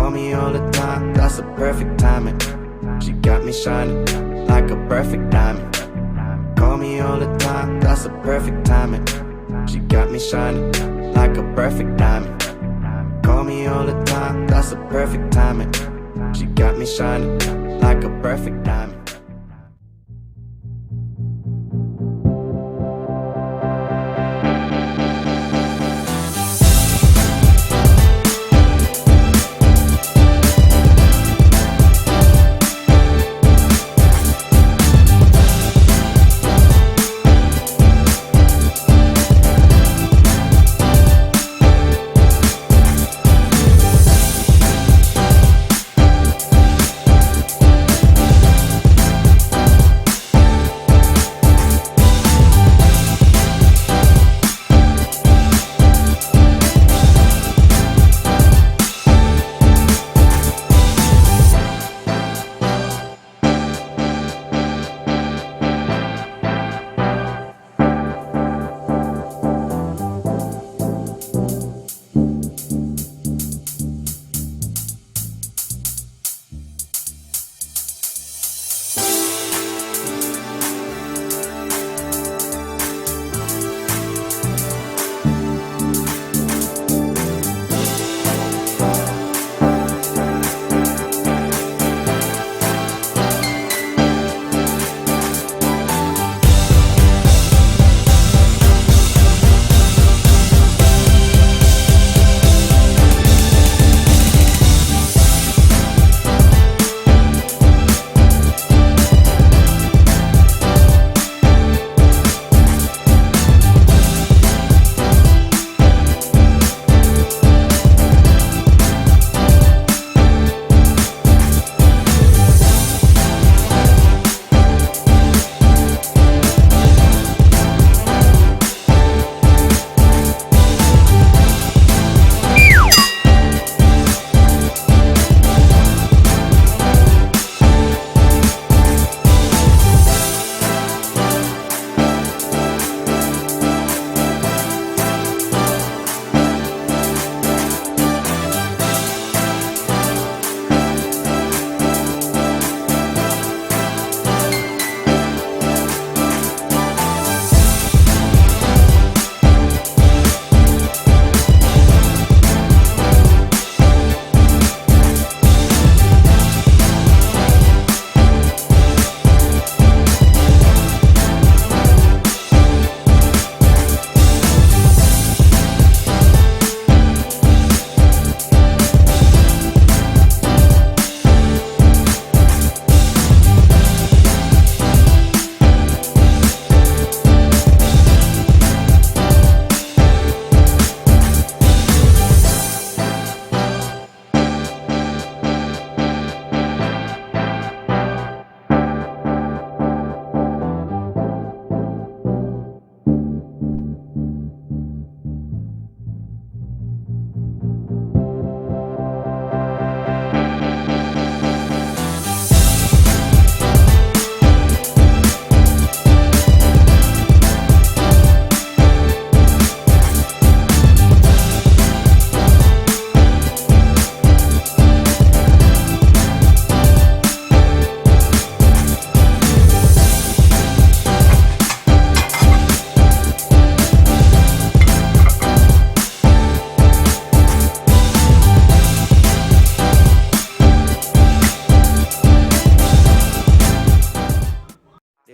Call me all the time, that's a perfect timing. She got me shining like a perfect diamond. Call me all the time, that's a perfect timing. She got me shining like a perfect diamond. Call me all the time, that's a perfect timing. She got me shining like a perfect diamond.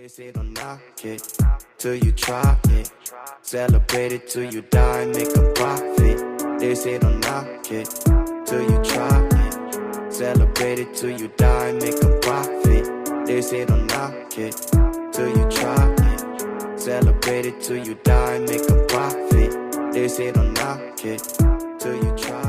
They say don't knock it till you try it. Celebrate it till you die, make a profit. They say don't knock it till you try it. Celebrate it till you die, make a profit. They say don't knock it till you try it. Celebrate it till you die, make a profit. They say don't knock it till you try